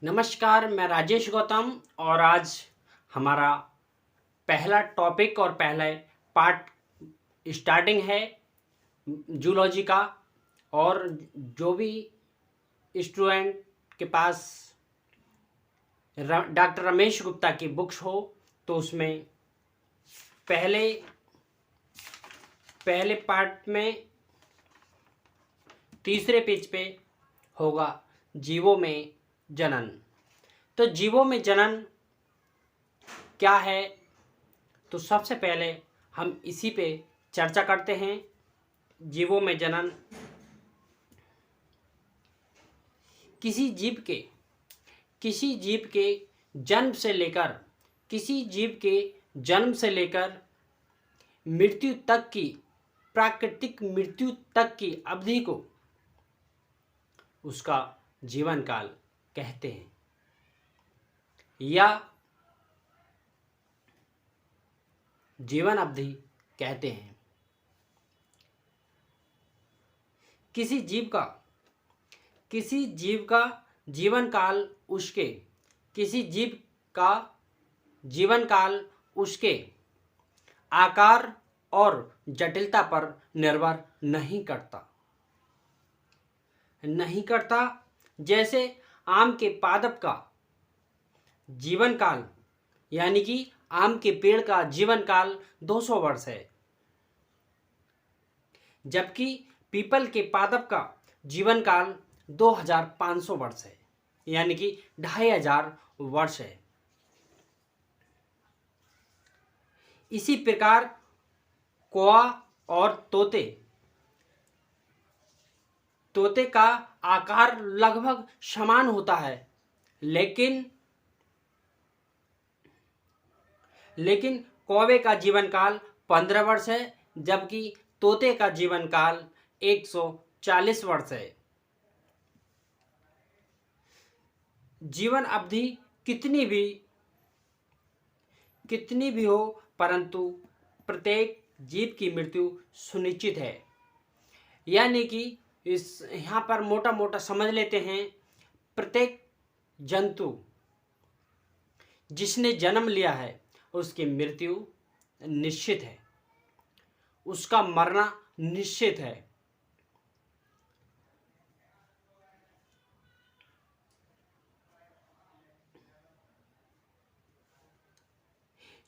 नमस्कार, मैं राजेश गौतम और आज हमारा पहला टॉपिक और पहला पार्ट स्टार्टिंग है जूलॉजी का। और जो भी स्टूडेंट के पास डॉक्टर रमेश गुप्ता की बुक्स हो तो उसमें पहले पहले पार्ट में तीसरे पेज पे होगा जीवों में जनन। तो जीवों में जनन क्या है, तो सबसे पहले हम इसी पे चर्चा करते हैं। जीवों में जनन किसी जीव के जन्म से लेकर मृत्यु तक की, प्राकृतिक मृत्यु तक की अवधि को उसका जीवन काल कहते हैं, या जीवन अवधि कहते हैं। किसी जीव का जीवन काल उसके आकार और जटिलता पर निर्भर नहीं करता। जैसे आम के पादप का जीवन काल, यानी कि आम के पेड़ का जीवन काल 200 वर्ष है, जबकि पीपल के पादप का जीवन काल 2500 वर्ष है, यानी कि 2500 वर्ष है। इसी प्रकार कौवा और तोते का आकार लगभग समान होता है, लेकिन कौवे का जीवन काल 15 वर्ष है, जबकि तोते का जीवन काल 140 वर्ष है। जीवन अवधि कितनी भी हो, परंतु प्रत्येक जीव की मृत्यु सुनिश्चित है। यानी कि यहाँ पर मोटा समझ लेते हैं, प्रत्येक जंतु जिसने जन्म लिया है उसकी मृत्यु निश्चित है, उसका मरना निश्चित है।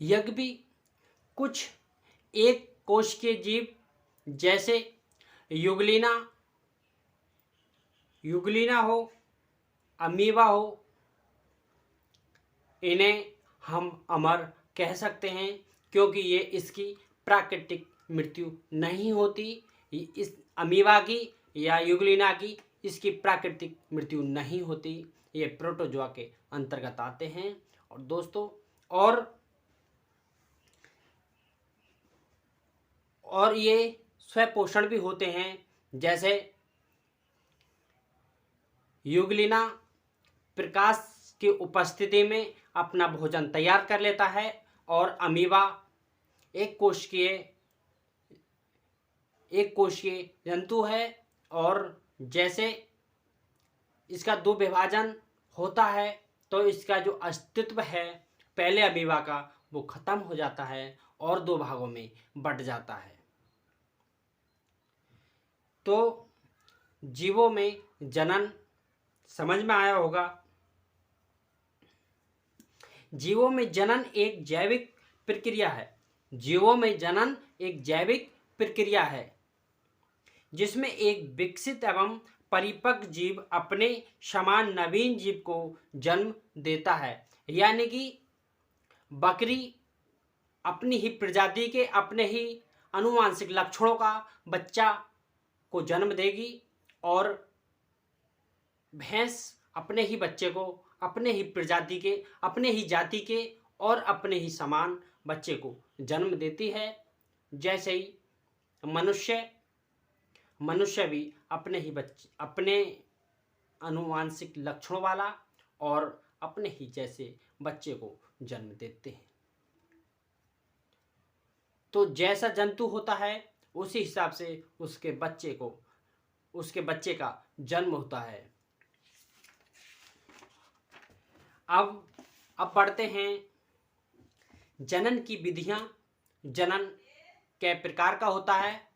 यज्ञ भी कुछ एक कोश के जीव जैसे युगलिना हो, अमीबा हो, इन्हें हम अमर कह सकते हैं, क्योंकि ये इसकी प्राकृतिक मृत्यु नहीं होती। इस अमीबा की या युगलिना की इसकी प्राकृतिक मृत्यु नहीं होती, ये प्रोटोजोआ के अंतर्गत आते हैं। और दोस्तों, और ये स्वपोषण भी होते हैं। जैसे युगलिना प्रकाश की उपस्थिति में अपना भोजन तैयार कर लेता है, और अमीबा एक कोशिकीय जंतु है, और जैसे इसका दो विभाजन होता है तो इसका जो अस्तित्व है पहले अमीबा का वो खत्म हो जाता है और दो भागों में बंट जाता है। तो जीवों में जनन समझ में आया होगा। जीवों में जनन एक जैविक प्रक्रिया है जिसमें एक विकसित एवं परिपक्व जीव अपने समान नवीन जीव को जन्म देता है। यानी कि बकरी अपनी ही प्रजाति के अपने ही आनुवांशिक लक्षणों का बच्चा को जन्म देगी, और भैंस अपने ही बच्चे को अपने ही प्रजाति के, अपने ही जाति के और अपने ही समान बच्चे को जन्म देती है। जैसे ही मनुष्य भी अपने आनुवांशिक लक्षणों वाला और अपने ही जैसे बच्चे को जन्म देते हैं। तो जैसा जंतु होता है उसी हिसाब से उसके बच्चे का जन्म होता है। अब पढ़ते हैं जनन की विधियां। जनन कै प्रकार का होता है